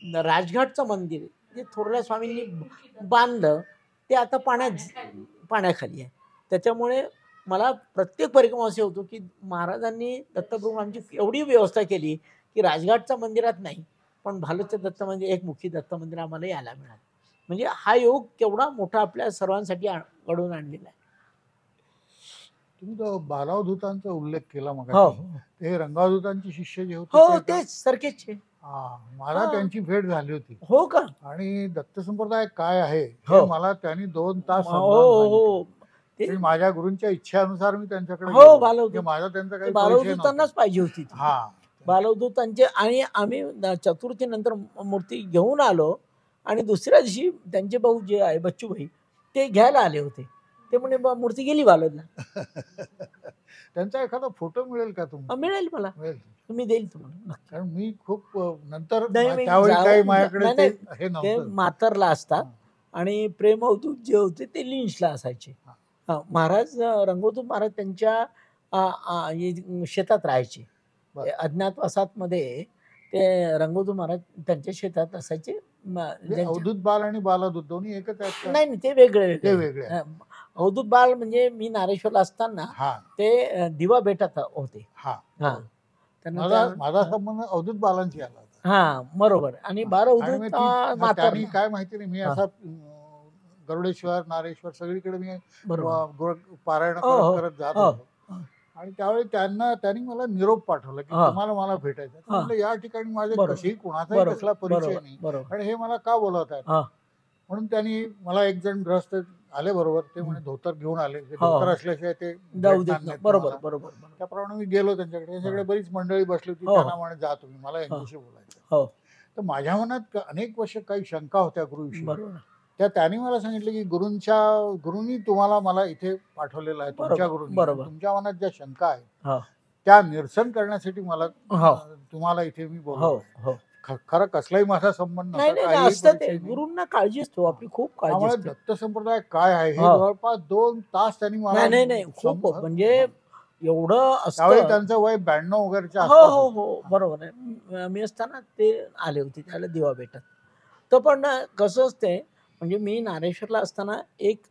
राजघाटचं मंदिर जे थोरल्या स्वामींनी बांधलं ते आता पाण्याखाली आहे. त्याच्यामुळे मला प्रत्येक परिक्रमा असे होतो की महाराजांनी दत्तप्रभूंची एवढी व्यवस्था केली की राजघाटच्या मंदिरात नाही, पण भालूच्या दत्त मंदिर एकमुखी दत्त मंदिर आम्हाला यायला मिळालं. म्हणजे हा योग केवढा मोठा आपल्या सर्वांसाठी घडवून आणलेला आहे. तुम्ही तो बालावधूतांचा उल्लेख केला हो मग ते रंगावधूतांचे शिष्य जे होते हो तेच सरकेचे. मला त्यांची भेट झाली होती. हो का? आणि दत्त संप्रदाय काय आहे हो. हे मला त्यांनी 2 तास हो माझ्या गुरूंच्या इच्छेनुसार मी त्यांच्याकडे हो बालवदूत माझा त्यांचा काही बालवदूतांनाच पाहिजे होती. हा बालवदूतांचे. आणि आम्ही चतुर्थी नंतर मूर्ती घेऊन आलो आणि दुसऱ्या दिवशी त्यांचे भाऊ जे आहे बच्चू भाई ते घ्यायला आले होते. ते म्हणे मूर्ती गेली बालवदला. त्यांचा एखादा फोटो मिळेल का तुम्हाला? मिळेल मला, मी देईल तुम्हाला. कारण मी खूप नंतर त्यावेळी ते मातरला असतात आणि प्रेम अवधूत जे होते ते लिंचला असायचे. महाराज रंगवधूत महाराज त्यांच्या शेतात राहायचे. अज्ञातवासात मध्ये ते रंगवधूत महाराज त्यांच्या शेतात असायचे. अवधूत बाल आणि बालादूत दोन्ही एकच आहेत? नाही, ते वेगळे. अवधूत बाल म्हणजे मी नारेश्वरला असताना ते दिवा बेटात होते. माझा संबंध अवधूत बालांशी आला होता. हा बरोबर. आणि त्यांनी काय माहिती नाही, मी असा गरुडेश्वर नारेश्वर सगळीकडे मी पारायण करत जात होतो. आणि त्यावेळी त्यांनी मला निरोप पाठवला की तुम्हाला मला भेटायचं. म्हटलं या ठिकाणी माझे कशी कोणाचाही कसला परिचय नाही आणि हे मला का बोलवत आहेत. म्हणून त्यांनी मला एक जण ग्रस्त आले बरोबर. ते म्हणे धोतर घेऊन आले, धोतर असल्याशिवाय ते बरोबर. त्याप्रमाणे मी गेलो त्यांच्याकडे. त्यांच्याकडे बरीच मंडळी बसली होती. त्यांना म्हणे जा तुम्ही, मला यांच्याशी बोलायचं. तर माझ्या मनात अनेक वर्ष काही शंका होत्या गुरुविषयी. त्यांनी मला सांगितलं की गुरुंनी तुम्हाला मला इथे पाठवलेलं आहे, तुमच्या गुरुंनी. तुमच्या मनात ज्या शंका आहेत त्या निरसन करण्यासाठी मला तुम्हाला इथे मी बोलवतो. खरं कसलाही माझा संबंध नाही. गुरुंना काळजी असतो आपली, खूप काळजी असते. दत्त संप्रदाय काय आहे हे जवळपास 2 तास त्यांनी मला नाही खूप म्हणजे एवढं असतं. त्यांचं वय 92 वगैरेच्या हो बरोबर आहे. मी असताना ते आले होते त्याला दिवा भेटत. तर पण कसं असते म्हणजे मी नारेश्वरला असताना एक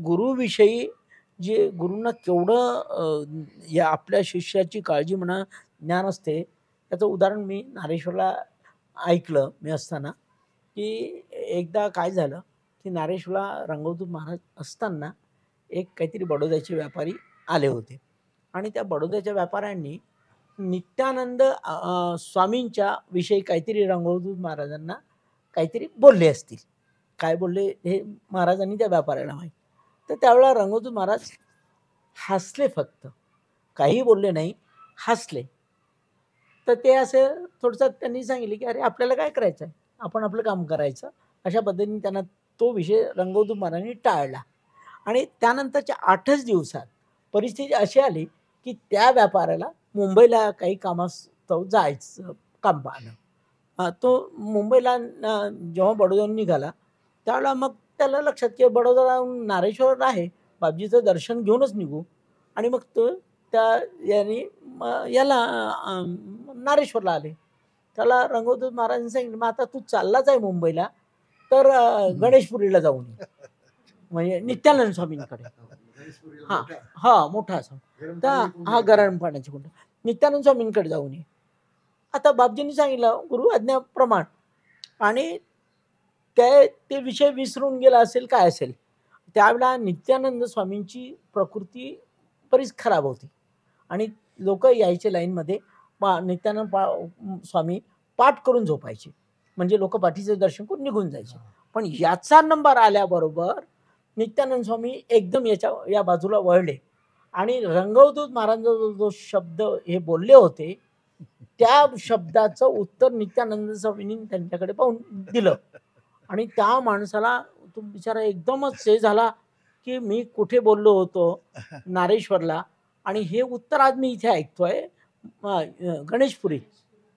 गुरुविषयी जे गुरुंना केवढं या आपल्या शिष्याची काळजी म्हणा ज्ञान असते त्याचं उदाहरण मी नारेश्वरला ऐकलं. मी असताना की एकदा काय झालं की नारेश्वरला रंगवधूत महाराज असताना एक काहीतरी बडोद्याचे व्यापारी आले होते आणि त्या बडोद्याच्या व्यापाऱ्यांनी नित्यानंद स्वामींच्या विषयी काहीतरी रंगवधूत महाराजांना काहीतरी बोलले असतील. काय बोलले हे महाराजांनी त्या व्यापाऱ्याला माहीत. तर त्यावेळेला रंगवधूत महाराज हसले, फक्त काही बोलले नाही, हसले. तर ते असं थोडंसं त्यांनी सांगितले की अरे आपल्याला काय करायचं आहे, आपण आपलं काम करायचं. अशा पद्धतीने त्यांना तो विषय रंगवधूत महाराजांनी टाळला. आणि त्यानंतरच्या 8च दिवसात परिस्थिती अशी आली की त्या व्यापाऱ्याला मुंबईला काही कामास्तव जायचं काम पाहणं. तो मुंबईला जेव्हा बडोद्याहून निघाला त्यावेळेला मग त्याला लक्षात की बडोदा नारेश्वर आहे, बाबजीचं दर्शन घेऊनच निघू. आणि मग तो याला नारेश्वरला आले. त्याला रंगवधूत महाराजांनी सांगितलं मग आता तू चाललाच आहे मुंबईला तर गणेशपुरीला जाऊन ये, म्हणजे नित्यानंद स्वामींकडे. मोठा असा गरम पाण्याचे कुंड, नित्यानंद स्वामींकडे जाऊन ये. आता बाबजींनी सांगितलं गुरु आज्ञाप्रमाण. आणि ते विषय विसरून गेला असेल काय असेल. त्यावेळेला नित्यानंद स्वामींची प्रकृती बरीच खराब होती आणि लोक यायचे लाईनमध्ये. नित्यानंद स्वामी पाठ करून झोपायचे, म्हणजे लोक पाठीचं दर्शन करून निघून जायचे. पण याचा नंबर आल्याबरोबर नित्यानंद स्वामी एकदम या बाजूला वळले आणि रंगवधूत महाराजांचा जो शब्द हे बोलले होते त्या शब्दाचं उत्तर नित्यानंद स्वामींनी त्यांच्याकडे पाहून दिलं. आणि त्या माणसाला तो बिचारा एकदमच हे झाला की मी कुठे बोललो होतो नारेश्वरला आणि हे उत्तर आज मी इथे ऐकतोय गणेशपुरी.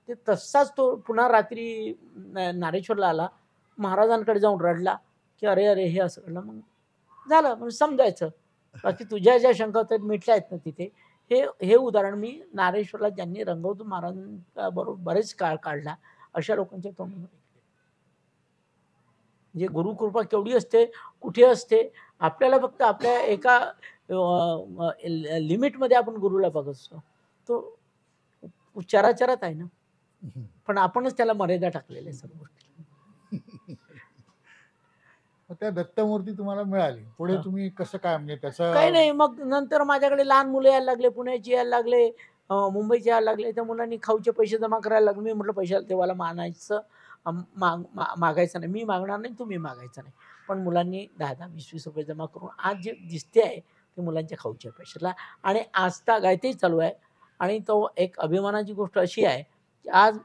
ते तसाच तो पुन्हा रात्री नारेश्वरला आला, महाराजांकडे जाऊन रडला की अरे हे असं घडलं. मग झालं, म्हणजे समजायचं. बाकी तुझ्या ज्या शंका होत्या मिटल्या आहेत ना तिथे. हे उदाहरण मी नारेश्वरला ज्यांनी रंगवधूत महाराजांबरोबर बरेच काळ काढला अशा लोकांच्या तोंडून ऐकले. म्हणजे गुरुकृपा केवढी असते, कुठे असते, आपल्याला फक्त आपल्या एका लिमिटमध्ये आपण गुरुला बघत असतो. तो चराचरात आहे ना, पण आपणच त्याला मर्यादा टाकलेल्या सर्व गोष्टी. त्या दत्तमूर्ती तुम्हाला मिळाली, पुढे तुम्ही कसं काय, म्हणजे त्याचं काही नाही. मग नंतर माझ्याकडे लहान मुलं यायला लागले, पुण्याची यायला लागले, मुंबईचे यायला लागले. त्या मुलांनी खाऊचे पैसे जमा करायला लागले. मी म्हटलं पैशाला देवाला मानायचं, मागायचं नाही. मी मागणार नाही, तुम्ही मागायचं नाही. पण मुलांनी 10-10, 20-20 रुपये जमा करून आज जे दिसते आहे ते मुलांच्या खाऊच्या पैशाला, आणि आजता गायतेही चालू आहे. आणि तो एक अभिमानाची गोष्ट अशी आहे की आज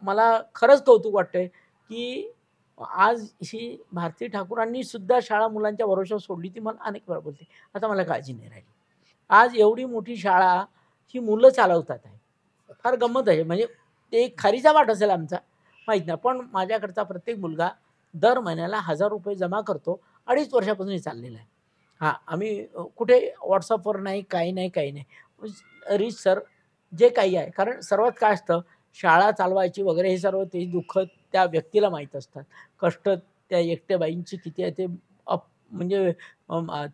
मला खरंच कौतुक वाटतंय की आज ही भारती ठाकूरांनी सुद्धा शाळा मुलांच्या भरोशावर सोडली. ती मला अनेक वेळा बोलते, आता मला काळजी नाही राहिली. आज एवढी मोठी शाळा ही मुलं चालवतात आहे. फार गंमत आहे. म्हणजे ते एक खारीचा वाट असेल आमचा, माहीत नाही. पण माझ्याकडचा प्रत्येक मुलगा दर महिन्याला 1000 रुपये जमा करतो. 2.5 वर्षापासून हे चाललेलं आहे. हां, आम्ही कुठे व्हॉट्सअपवर नाही, काही नाही, काही नाही. रीच सर जे काही आहे, कारण सर्वात काय असतं, शाळा चालवायची वगैरे हे सर्व ते दुःख त्या व्यक्तीला माहीत असतात. कष्ट त्या एकट्या बाईंची किती आहे ते म्हणजे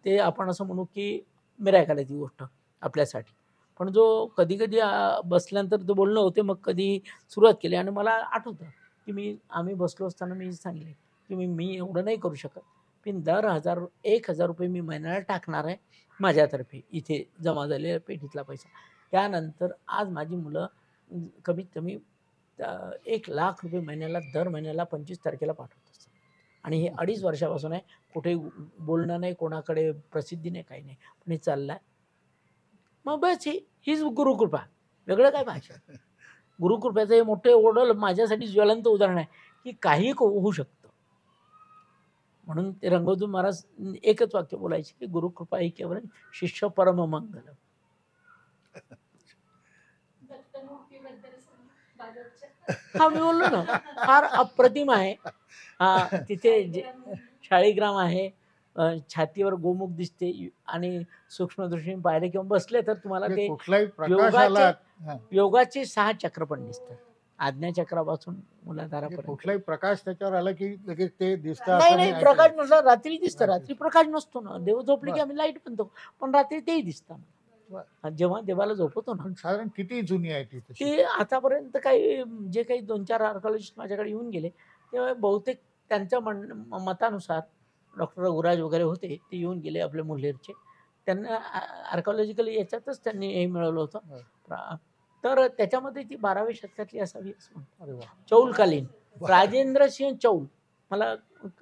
ते आपण असं म्हणू की मिराकल आहे ती गोष्ट आपल्यासाठी. पण जो कधी-कधी बसल्यानंतर तो बोलणं होते, मग कधी सुरुवात केली. आणि मला आठवतं की आम्ही बसलो असताना मी सांगितले की मी एवढं नाही करू शकत, पण दर 1000 रुपये मी महिन्याला टाकणार आहे माझ्यातर्फे, इथे जमा झालेल्या पेटीतला पैसा. त्यानंतर आज माझी मुलं कमीत कमी 1,00,000 रुपये महिन्याला दर महिन्याला 25 तारखेला पाठवत असतात. आणि हे 2.5 वर्षापासून आहे. कुठे बोलणं नाही, कोणाकडे प्रसिद्धी नाही, काही नाही, पण हे चाललं आहे. मग बस हीच गुरुकृपा, वेगळं काय पाहिजे. गुरुकृपेचं हे मोठे ओढल माझ्यासाठी ज्वलंत उदाहरण आहे की काही होऊ शकतं. म्हणून ते रंगवतो महाराज एकच वाक्य बोलायचे की गुरुकृपा ही केवळ शिष्य परम मंगल. हा, मी बोललो ना, फार अप्रतिम आहे. तिथे शाळीग्राम आहे, छातीवर गोमुख दिसते, आणि सूक्ष्मदृष्टीने पाहिले किंवा बसले तर तुम्हाला ते योगाचे 6 चक्र पण दिसतात. आज्ञाचक्रापासून मुलाधारापर्यंत कुठलाही प्रकाश त्याच्यावर आला की लगेच ते दिसतं. नाही, प्रकाश नसला रात्री दिसतं. रात्री प्रकाश नसतो ना, देव झोपले की आम्ही लाईट बनतो, पण रात्री तेही दिसतं. जेव्हा देवाला झोपवतो ना. साधारण किती जुनी आहे ती आतापर्यंत काही जे काही 2-4 आर्कॉलॉजिस्ट माझ्याकडे येऊन गेले, तेव्हा बहुतेक त्यांच्या मतानुसार डॉक्टर रघुराज वगैरे होते, ते येऊन गेले आपले मुल्हेरचे. त्यांना आर्कॉलॉजिकली याच्यातच त्यांनी हे मिळवलं होतं. तर त्याच्यामध्ये ती 12व्या शतकातली असावी असं म्हणतो. चौलकालीन राजेंद्र सिंह चौल, मला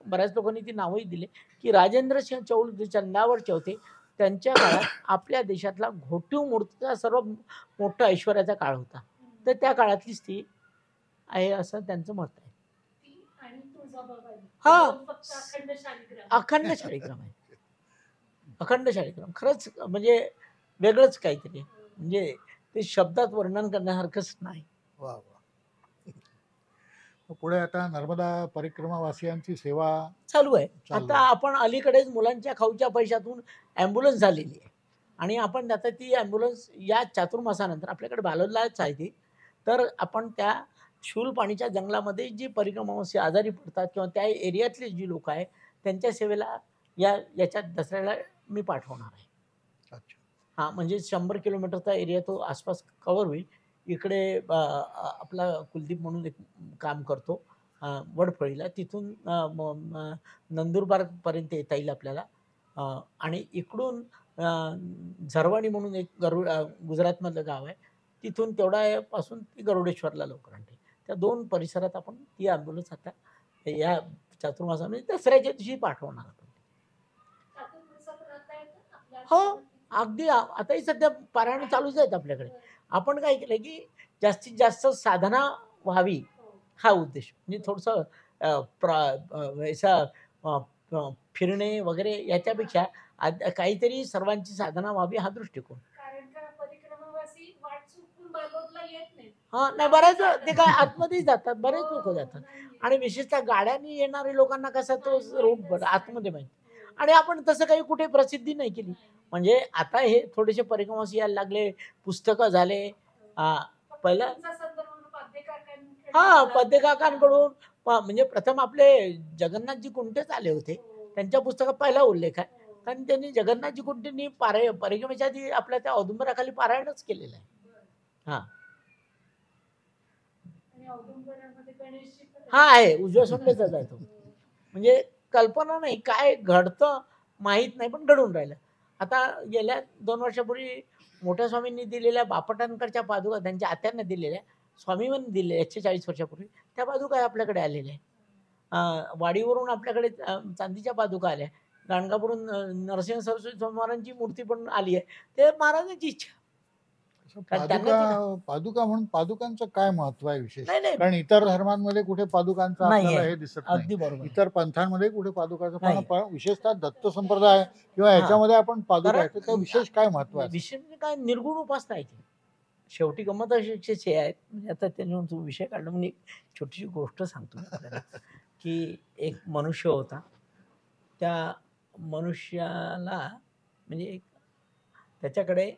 बऱ्याच लोकांनी ती नावही दिले की राजेंद्र सिंह चौल जे चंदावरचे होते, त्यांच्या काळात आपल्या देशातला घोटीव मूर्तीचा सर्व मोठा ऐश्वर्याचा काळ होता. तर त्या काळातलीच ती आहे असं त्यांचं मत आहे. हा, अखंड शाळीग्राम आहे. अखंड शाळीग्राम खरंच म्हणजे वेगळंच काहीतरी, म्हणजे ते शब्दात वर्णन करण्यासारखंच नाही. वा वा. पुढे आता नर्मदा परिक्रमावासियांची सेवा चालू आहे. आता आपण अलीकडेच मुलांच्या खाऊच्या पैशातून ॲम्ब्युलन्स झालेली आहे, आणि आपण आता ती ॲम्ब्युलन्स या चातुर्मासानंतर आपल्याकडे बालोदलाच आहे ती, तर आपण त्या शूलपाणीच्या जंगलामध्ये जी परिक्रमावासी आजारी पडतात किंवा त्या एरियातले जी लोक आहेत त्यांच्या सेवेला याच्या दसऱ्याला मी पाठवणार आहे. हां, म्हणजे 100 किलोमीटरचा एरिया तो आसपास कव्हर होईल. इकडे आपला कुलदीप म्हणून एक काम करतो वडफळीला, तिथून नंदुरबारपर्यंत येता येईल आपल्याला. आणि इकडून झरवाणी म्हणून एक गुजरातमधलं गाव आहे, तिथून तेवढ्यापासून ती गरुडेश्वरला लवकर आणते. त्या 2 परिसरात आपण ती ॲम्ब्युलन्स आता या चातुर्मासामध्ये दसऱ्याच्या दिवशी पाठवणार आपण. हो, अगदी. आताही सध्या पारायण चालूच आहेत आपल्याकडे. आपण काय केलं की जास्तीत जास्त साधना व्हावी हा उद्देश, म्हणजे थोडंसं फिरणे वगैरे याच्यापेक्षा काहीतरी सर्वांची साधना व्हावी हा दृष्टिकोन. हा, नाही, बऱ्याच ते काय आतमध्ये जातात, बरेच लोक जातात, आणि विशेषतः गाड्यांनी येणाऱ्या लोकांना कसा तो रूट आतमध्ये माहिती. आणि आपण तसं काही कुठे प्रसिद्धी नाही केली. म्हणजे आता हे थोडेसे परिक्रमावासी यायला लागले, पुस्तकं झाले. पहिलं हा पद्यकाकांकडून म्हणजे प्रथम आपले जगन्नाथजी कुंटेच आले होते, त्यांच्या पुस्तकात पहिला उल्लेख आहे. कारण त्यांनी जगन्नाथजी कुंटेंनी परिक्रमेच्या आधी आपल्या त्या औदुंबराखाली पारायणच केलेलं आहे. हा हा आहे, उजव्या सोंडेचाच आहे तो. म्हणजे कल्पना नाही काय घडतं माहीत नाही, पण घडून राहिलं. आता गेल्या 2 वर्षापूर्वी मोठ्या स्वामींनी दिलेल्या बापटांकडच्या पादुका त्यांच्या आत्यांना दिलेल्या, स्वामींनी दिलेल्या 140 वर्षापूर्वी, त्या पादुका आपल्याकडे आलेल्या आहे. वाडीवरून आपल्याकडे चांदीच्या पादुका आल्या, गाणगापूरून नरसिंह सरस्वती स्वामींची मूर्ती पण आली आहे. ते महाराजांची इच्छा. पादुका म्हणून पादुकांचं काय महत्व आहे विशेष? कारण इतर धर्मांमध्ये कुठे पादुकांचं आपल्याला हे दिसत नाही, इतर पंथांमध्ये कुठे पादुकाचं, पण विशेषतः दत्त संप्रदाय किंवा ह्याच्यामध्ये आपण पादुका विशेष काय महत्व आहे? विशेष काय निर्गुण उपासना आहे ती. शेवटी गंमत अशी आहे, म्हणजे आता त्याच्यावर तो विषय काढला म्हणजे एक छोटीशी गोष्ट सांगतो आपल्याला, की एक मनुष्य होता. त्या मनुष्याला म्हणजे त्याच्याकडे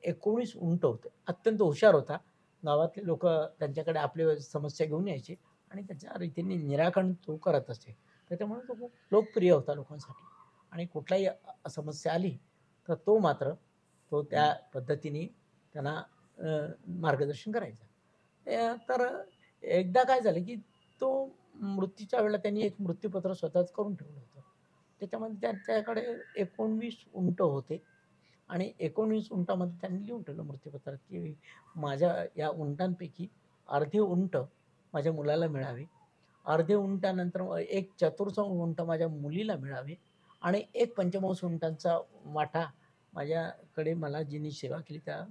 19 उंट होते. अत्यंत हुशार होता. गावातले लोक त्यांच्याकडे आपली समस्या घेऊन यायचे आणि त्याच्या रीतीने निराकरण तो करत असे. त्याच्यामुळे तो खूप लोकप्रिय होता लोकांसाठी. आणि कुठलाही समस्या आली तर तो मात्र त्या पद्धतीने त्यांना मार्गदर्शन करायचा. तर एकदा काय झालं की तो मृत्यूच्या वेळेला त्यांनी एक मृत्यूपत्र स्वतःच करून ठेवलं होतं. त्याच्यामध्ये त्यांच्याकडे 19 उंट होते आणि 19 उंटामध्ये त्यांनी लिहून ठेवलं मृत्यूपत्रात की माझ्या या उंटांपैकी अर्धे उंट माझ्या मुलाला मिळावे, अर्धे उंटानंतर 1/4 उंट माझ्या मुलीला मिळावे आणि 1/5 उंटांचा वाटा माझ्याकडे मला जिनी सेवा केली त्या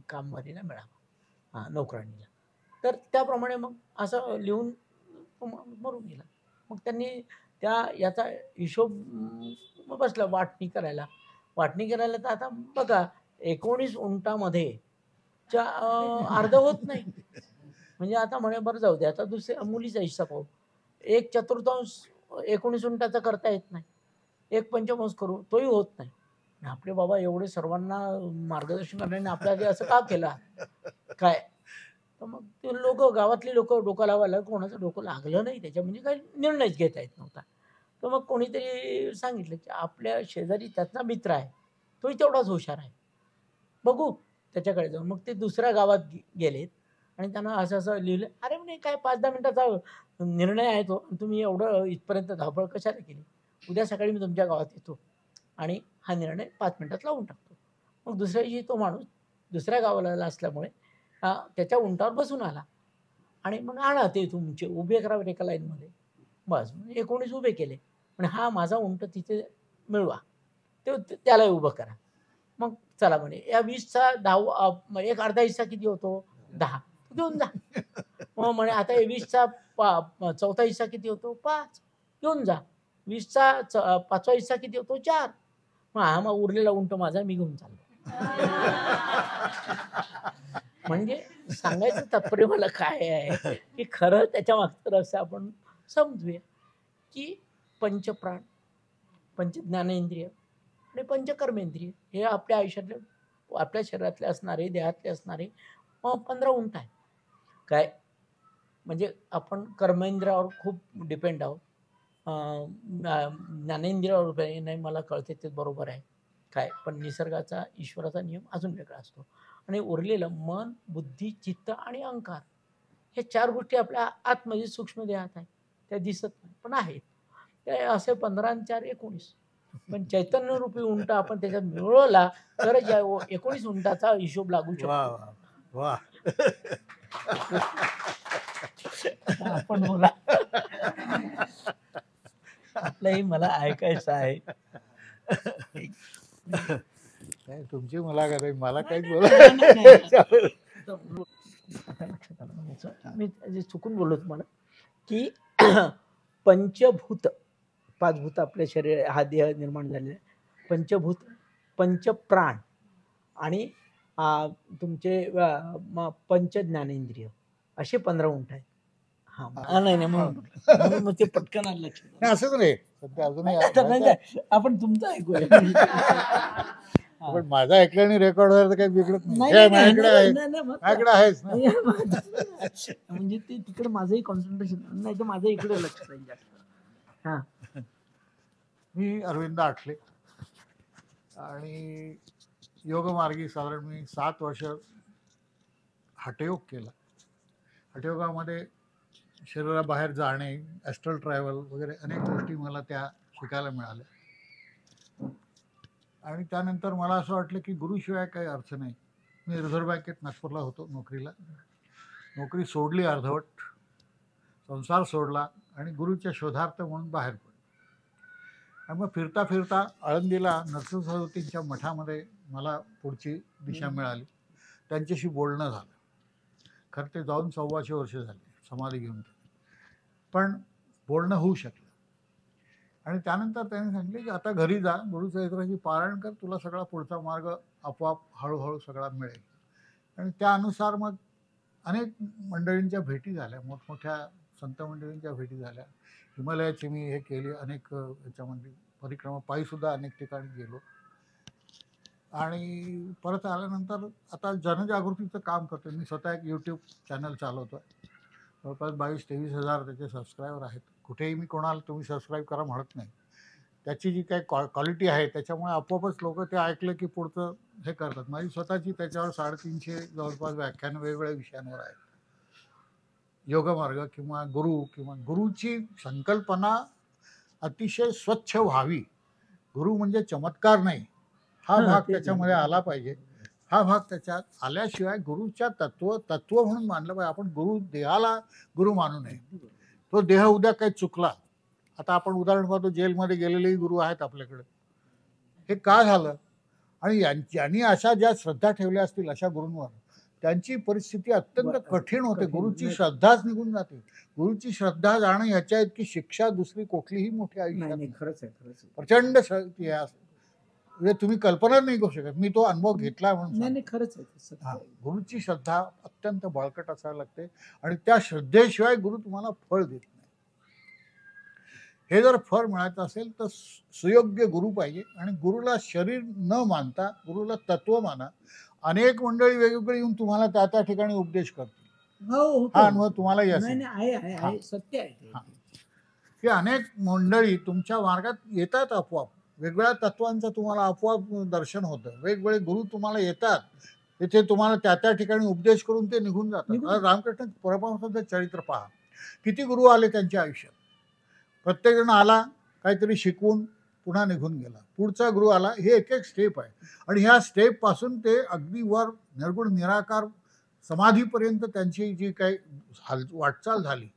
कामवालीला मिळावा, नोकराणीला. तर त्याप्रमाणे मग असं लिहून मरून गेला. मग त्यांनी याचा हिशोब बसला वाटणी करायला. तर आता बघा 19 उंटामध्ये अर्ध होत नाही. म्हणजे आता म्हणे बरं जाऊ दे, आता दुसऱ्या मुलीचा हिस्सा पाहू. 1/4 19 उंटाचा करता येत नाही, 1/5 करू, तोही होत नाही. आपले बाबा एवढे सर्वांना मार्गदर्शन करण्याने आपल्याला असं का केलं काय? तर मग ते लोक, गावातले लोक डोकं लावायला, कोणाचं डोकं लागलं नाही त्याच्या, म्हणजे काही निर्णयच घेता येत नव्हता. तर मग कोणीतरी सांगितलं की आपल्या शेजारी त्याचा मित्र आहे, तोही तेवढाच हुशार आहे, बघू त्याच्याकडे जाऊन. मग ते दुसऱ्या गावात गेलेत आणि त्यांना असं असं लिहिलं. अरे म्हणे काय 5-10 मिनिटाचा निर्णय आहे तो, तुम्ही एवढं इथपर्यंत धावपळ कशाला केली? उद्या सकाळी मी तुमच्या गावात येतो आणि हा निर्णय 5 मिनिटात लावून टाकतो. मग दुसऱ्या दिवशी तो माणूस दुसऱ्या गावाला असल्यामुळे त्याच्या उंटावर बसून आला आणि मग आणा ते तुमचे उभे करावे एका लाईनमध्ये. बस 19 उभे केले. पण हा माझा उंट तिथे मिळवा, त्याला उभं करा. मग चला म्हणे या 20चा 10 एक अर्धा हिस्सा किती होतो? 10, घेऊन जा. मग म्हणे आता 20चा 4था हिस्सा किती होतो? 5, घेऊन जा. 20चा 5वा हिस्सा किती होतो? 4. मग उरलेला उंट माझा मी घेऊन चाललो. म्हणजे सांगायचं तात्पर्य मला काय आहे की खरं त्याच्या मागचं रहस्य आपण समजूया की पंचप्राण, पंचज्ञानेंद्रिय आणि पंचकर्मेंद्रिय हे आपल्या आयुष्यातले, आपल्या शरीरातले असणारे, देहातले असणारे 15 उंट आहे. काय म्हणजे आपण कर्मेंद्रियावर खूप डिपेंड आहोत, ज्ञानेंद्रियावर नाही, मला कळते ते बरोबर आहे काय, पण निसर्गाचा, ईश्वराचा नियम अजून वेगळा असतो. आणि उरलेलं मन, बुद्धी, चित्त आणि अहंकार, हे 4 गोष्टी आपल्या आतमध्ये सूक्ष्म देहात आहेत, त्या दिसत नाही पण आहेत. ते असे 15 आणि 4 19. पण चैतन्य रूपी उंट आपण त्याच्यात मिळवला तर 19 उंटाचा हिशोब लागू शकतो. आपण बोला. आपलंही मला ऐकायचं आहे. तुमची मला काहीच बोला. मी चुकून बोललो तुम्हाला की पंचभूत, 5 भूत आपल्या शरीर, हा देह निर्माण झालेला, पंचभूत, पंचप्राण आणि तुमचे पंच ज्ञानेंद्रिय, असे 15 उंट आहेत. हा नाही म्हणून मग ते पटकन आलं लक्षात. असंच रे आपण तुमचं ऐकूया. पण माझा ऐकल्याने रेकॉर्ड व्हायला काही बिघडत नाही. माझ्याकडे आहे, माझ्याकडे आहेच ना. म्हणजे ते तिकडे माझंही कॉन्सन्ट्रेशन नाही तर माझं इकडे लक्ष राहील जास्त. हा, मी अरविंद आठले आणि योगमार्गी साधारण मी 7 वर्ष हठयोग केला. हठयोगामध्ये शरीराबाहेर जाणे, ॲस्ट्रल ट्रॅव्हल वगैरे अनेक गोष्टी मला त्या शिकायला मिळाल्या. आणि त्यानंतर मला असं वाटलं की गुरुशिवाय काही अर्थ नाही. मी रिझर्व्ह बँकेत नागपूरला होतो नोकरीला. नोकरी सोडली अर्धवट, संसार सोडला आणि गुरुच्या शोधार्थ म्हणून बाहेर पडलो. आणि मग फिरता फिरता आळंदीला नरसिंह मठामध्ये मला पुढची दिशा मिळाली. त्यांच्याशी बोलणं झालं. खरं ते जाऊन 1400 वर्ष झाली समाधी घेऊन, पण बोलणं होऊ शकलं. आणि त्यानंतर त्यांनी सांगितले की आता घरी जा, गुरुचरित्राची पारायण कर, तुला सगळा पुढचा मार्ग आपोआप हळूहळू सगळा मिळेल. आणि त्यानुसार मग अनेक मंडळींच्या भेटी झाल्या, मोठमोठ्या संत मंडळींच्या भेटी झाल्या. हिमालयाची मी हे केली, अनेक याच्यामध्ये परिक्रमा पायीसुद्धा अनेक ठिकाणी गेलो. आणि परत आल्यानंतर आता जनजागृतीचं काम करतो. मी स्वतः एक यूट्यूब चॅनल चालवतो आहे. जवळपास 22-23 हजार त्याचे सबस्क्रायबर आहेत. कुठेही मी कोणाला तुम्ही सबस्क्राईब करा म्हणत नाही. त्याची जी काही क्वालिटी आहे त्याच्यामुळे आपोआपच लोक ते ऐकलं की पुढचं हे करतात. माझी स्वतःची त्याच्यावर 350 जवळपास व्याख्यानं वेगवेगळ्या विषयांवर आहेत. योगमार्ग किंवा गुरु किंवा गुरुची संकल्पना अतिशय स्वच्छ व्हावी. गुरु म्हणजे चमत्कार नाही, हा भाग त्याच्यामध्ये आला पाहिजे. हा भाग त्याच्यात आल्याशिवाय गुरुच्या तत्व म्हणून मानलं पाहिजे. आपण गुरु देहाला गुरु मानू नये. तो देह उद्या काही चुकला, आता आपण उदाहरण पाहतो, जेलमध्ये गेलेलेही गुरु आहेत आपल्याकडे. हे का झालं? आणि यांनी अशा ज्या श्रद्धा ठेवल्या असतील अशा गुरूंवर, त्यांची परिस्थिती अत्यंत कठीण होते. गुरुची श्रद्धाच निघून जाते. गुरुची श्रद्धा जाणं ह्याच्या इतकी शिक्षा दुसरी कुठलीही मोठी आयुष्यात नाही. खरंच आहे, खरंच प्रचंड म्हणजे तुम्ही कल्पना नाही करू शकत. मी तो अनुभव घेतला म्हणून. खरंच आहे. गुरुची श्रद्धा अत्यंत बळकट असायला लागते आणि त्या श्रद्धेशिवाय गुरु तुम्हाला फळ देत नाही. हे जर फळ मिळायचं असेल तर सुयोग्य गुरु पाहिजे. आणि गुरुला शरीर न मानता गुरुला तत्व माना. अनेक मंडळी वेगवेगळी येऊन तुम्हाला त्या त्या ठिकाणी उपदेश करतील. हा अनुभव तुम्हाला सत्य आहे की अनेक मंडळी तुमच्या मार्गात येतात आपोआप. वेगवेगळ्या तत्वांचं तुम्हाला आपोआप दर्शन होतं. वेगवेगळे गुरु तुम्हाला येतात, तिथे तुम्हाला त्या त्या ठिकाणी उपदेश करून ते निघून जातात. रामकृष्ण परमहंसांचं चरित्र पहा, किती गुरु आले त्यांच्या आयुष्यात. प्रत्येक जण आला, काहीतरी शिकवून पुन्हा निघून गेला. पुढचा गुरु आला. हे एक एक स्टेप आहे. आणि ह्या स्टेप पासून ते अगदी वर निर्गुण निराकार समाधीपर्यंत त्यांची जी काही वाटचाल झाली,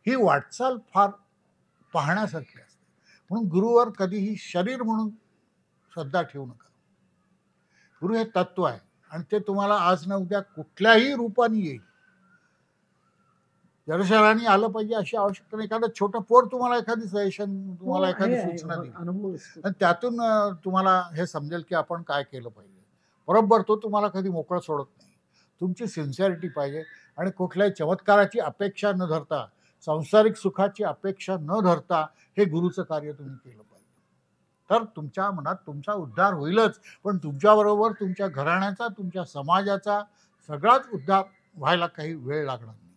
ही वाटचाल फार पाहण्यासारखी असते. म्हणून गुरुवर कधीही शरीर म्हणून श्रद्धा ठेवू नका. गुरु हे तत्व आहे आणि ते तुम्हाला आज न उद्या कुठल्याही रूपाने येईल. जडशरांनी आलं पाहिजे अशी आवश्यकता नाही. एखादं छोटं पोर तुम्हाला एखादी सजेशन, तुम्हाला एखादी सूचना दिली आणि त्यातून तुम्हाला हे समजेल की आपण काय केलं पाहिजे. बरोबर तो तुम्हाला कधी मोकळं सोडत नाही. तुमची सिन्सिअरिटी पाहिजे आणि कुठल्याही चमत्काराची अपेक्षा न धरता, सांसारिक सुखाची अपेक्षा न धरता हे गुरुचं कार्य तुम्ही केलं पाहिजे. तर तुमच्या मनात तुमचा उद्धार होईलच, पण तुमच्याबरोबर तुमच्या घराण्याचा, तुमच्या समाजाचा सगळाच उद्धार व्हायला काही वेळ लागणार नाही.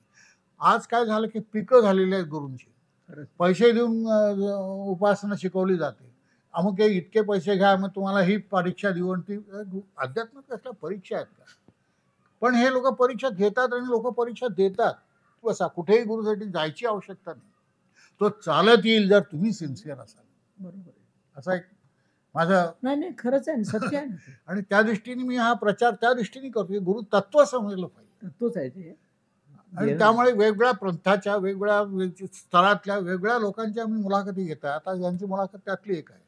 आज काय झालं की पिकं झालेली आहेत गुरूंची. पैसे देऊन उपासना शिकवली जाते. अमुक इतके पैसे घ्या, मग तुम्हाला ही परीक्षा देऊन. ती अध्यात्मिक कसल्या परीक्षा आहेत का? पण हे लोक परीक्षा घेतात आणि लोक परीक्षा देतात. बसा, कुठेही गुरुसाठी जायची आवश्यकता नाही. तो चालत येईल जर तुम्ही सिन्सिअर असाल. बरोबर आहे. असा एक माझा नाही खरंच आहे, सत्य आहे. आणि त्या दृष्टीने मी हा प्रचार त्या दृष्टीने करतो. गुरु तत्व समजलं पाहिजे. तत्वच आहे ते. आणि त्यामुळे वेगवेगळ्या पंथाच्या, वेगवेगळ्या स्तरातल्या वेगवेगळ्या लोकांच्या मी मुलाखती घेतो. आता यांची मुलाखत त्यातली एक आहे.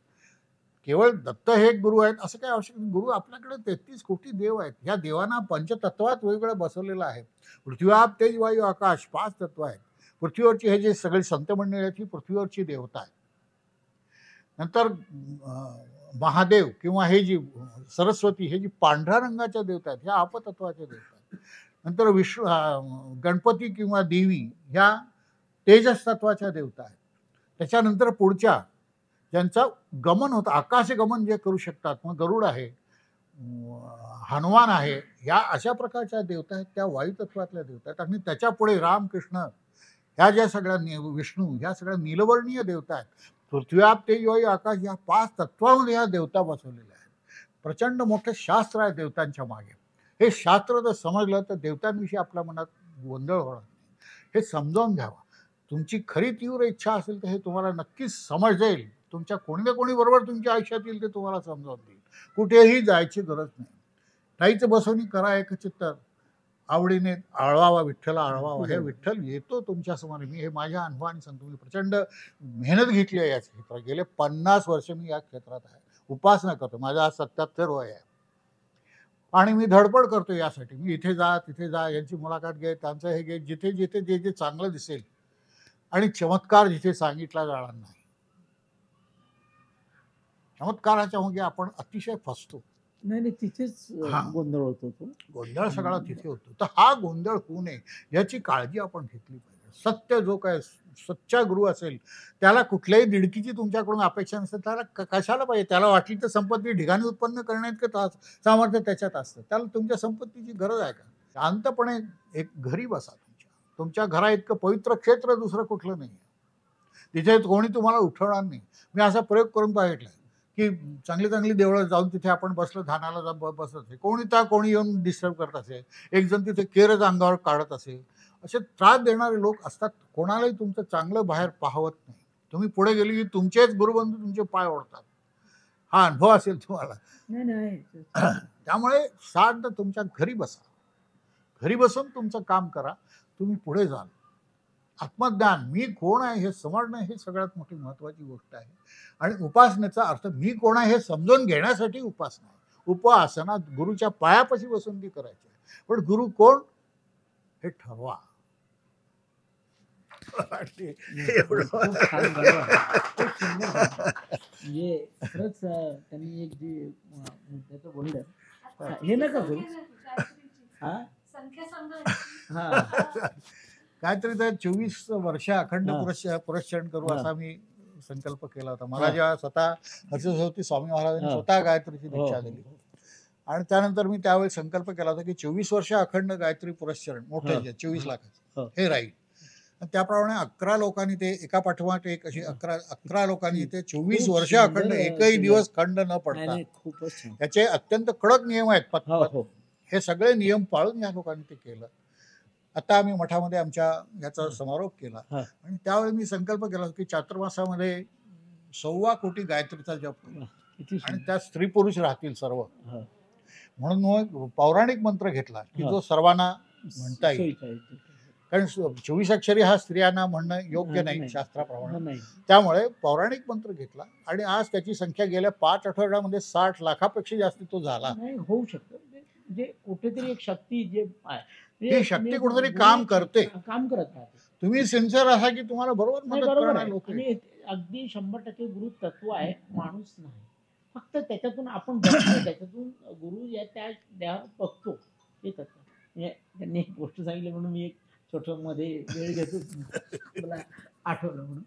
केवळ दत्त हे एक गुरु आहेत असं काही आवश्यक नाही. गुरु आपल्याकडे 33 कोटी देव आहेत. ह्या देवांना पंचतत्वात वेगवेगळं बसवलेलं आहे. पृथ्वी, आप, तेज, वायू, आकाश 5 तत्व आहेत. पृथ्वीवरची हे जे सगळे संत मंडळी आहेत, ही पृथ्वीवरची देवता आहे. नंतर महादेव किंवा हे जी सरस्वती, हे जी पांढऱ्या रंगाच्या देवता आहेत, ह्या आपतत्वाच्या देवता आहेत. नंतर गणपती किंवा देवी ह्या तेजस तत्वाच्या देवता आहेत. त्याच्यानंतर पुढच्या ज्यांचा गमन होतं, आकाशगमन जे करू शकतात, मग गरुड आहे, हनुमान आहे, या अशा प्रकारच्या देवता आहेत, त्या वायुतत्वातल्या देवता आहेत. आणि त्याच्या पुढे रामकृष्ण, ह्या ज्या सगळ्या विष्णू, ह्या सगळ्या नीलवर्णीय देवता आहेत. पृथ्वी आप तेज वायू आकाश, या 5 तत्वामध्ये ह्या देवता बसवलेल्या आहेत. प्रचंड मोठे शास्त्र आहे देवतांच्या मागे. हे शास्त्र जर समजलं तर देवतांविषयी आपल्या मनात गोंधळ होणार नाही. हे समजावून घ्यावं. तुमची खरी तीव्र इच्छा असेल तर हे तुम्हाला नक्कीच समजेल. तुमच्या कोणी ना कोणी बरोबर तुमच्या आयुष्यात येईल ते तुम्हाला समजावून देईल. कुठेही जायची गरज नाही. नाहीच बसवणी करा एकचित्त, आवडीने आळवावा विठ्ठल आळवावा. हे विठ्ठल येतो तुमच्या समोर. मी हे माझ्या अनुभवाने सांगतो. मी प्रचंड मेहनत घेतली आहे या क्षेत्रात. गेले 50 वर्ष मी या क्षेत्रात आहे, उपासना करतो. माझा आज 77 वय आहे आणि मी धडपड करतो यासाठी. मी इथे जा तिथे जा, यांची मुलाखत घे, त्यांचं हे घे, जिथे जिथे जे जे चांगलं दिसेल आणि चमत्कार जिथे सांगितला जाणार नाही, चमत्काराच्या मागे आपण अतिशय फसतो. नाही तिथेच गोंधळ होतो. तो गोंधळ सगळा तिथे होतो. तर हा गोंधळ होऊ नये याची काळजी आपण घेतली पाहिजे. सत्य जो काय सच्चा गुरु असेल त्याला कुठल्याही दिडकीची तुमच्याकडून अपेक्षा नसते. त्याला कशाला पाहिजे? त्याला वाटली तर संपत्ती ठिकाणी उत्पन्न करण्यात सामर्थ्य त्याच्यात असतं. त्याला तुमच्या संपत्तीची गरज आहे का? शांतपणे एक घरी बसा. तुमच्या घरा इतकं पवित्र क्षेत्र दुसरं कुठलं नाही. तिथे कोणी तुम्हाला उठवणार नाही. मी असा प्रयोग करून पाहिला की चांगली चांगली देवळं जाऊन तिथे आपण बसलं, ध्यानाला बसत असे, कोणी येऊन डिस्टर्ब करत असे, एक जण तिथे केरच अंगावर काढत असे. असे त्रास देणारे लोक असतात. कोणालाही तुमचं चांगलं बाहेर पाहवत नाही. तुम्ही पुढे गेली की तुमचेच गुरुबंधू तुमचे पाय ओढतात. हा अनुभव असेल तुम्हाला. त्यामुळे शांत तुमच्या घरी बसा. घरी बसून तुमचं काम करा. तुम्ही पुढे जाल. आत्मज्ञान, मी कोण आहे हे समजणं, हे सगळ्यात मोठी महत्वाची गोष्ट आहे. आणि उपासनेचा अर्थ मी कोण आहे हे समजून घेण्यासाठी उपासना आहे. उपासना गुरुच्या पायापाशी बसून ती करायची आहे. पण गुरु कोण हे ठरवा. खरंच त्यांनी एक जी मुद्द्याचं बोललं हे नका करू. काहीतरी तर 24 वर्ष अखंड पुरस्चरण करू असा मी संकल्प केला होता. मला जेव्हा स्वतः हर्षस्वती स्वामी महाराजांनी स्वतः गायत्रीची दीक्षा दिली आणि त्यानंतर मी त्यावेळी संकल्प केला होता की 24 वर्ष अखंड गायत्री पुरस्चरण मोठे 24 लाखाचं हे राहील. त्याप्रमाणे 11 लोकांनी ते एका पाठोपाठ एक अशी 11 लोकांनी ते 24 वर्ष अखंड एकही दिवस खंड न पडता, याचे अत्यंत कडक नियम आहेत. हे सगळे नियम पाळून या लोकांनी ते केलं. आता आम्ही मठामध्ये आमच्या याचा समारोप केला आणि त्यावेळी मी संकल्प केला की चातुर्मासामध्ये 1.25 कोटी गायत्रीचा जप करू आणि त्यात स्त्री पुरुष राहतील सर्व. म्हणून मग पौराणिक मंत्र घेतला की जो सर्वांना म्हणता येईल. कारण 24 अक्षरी हा स्त्रियांना म्हणणं योग्य नाही शास्त्राप्रमाणे. त्यामुळे पौराणिक मंत्र घेतला आणि आज त्याची संख्या गेल्या 5 आठवड्यामध्ये 60 लाखापेक्षा जास्त तो झाला. होऊ शकतं. म्हणजे कुठेतरी एक शक्ती जे ही शक्ती कुठेतरी काम करते, काम करत राहते. तुम्ही सिन्सिअर असा की तुम्हाला बरोबर मदत करणार लोक. अगदी 100% गुरु तत्व आहे, माणूस नाही. फक्त त्याच्यातून आपण बघतो, त्याच्यातून गुरु या त्या देहात बघतो हे तत्व. त्यांनी एक गोष्ट सांगितली म्हणून मी एक छोट मध्ये वेळ घेतो मला आठवलं म्हणून.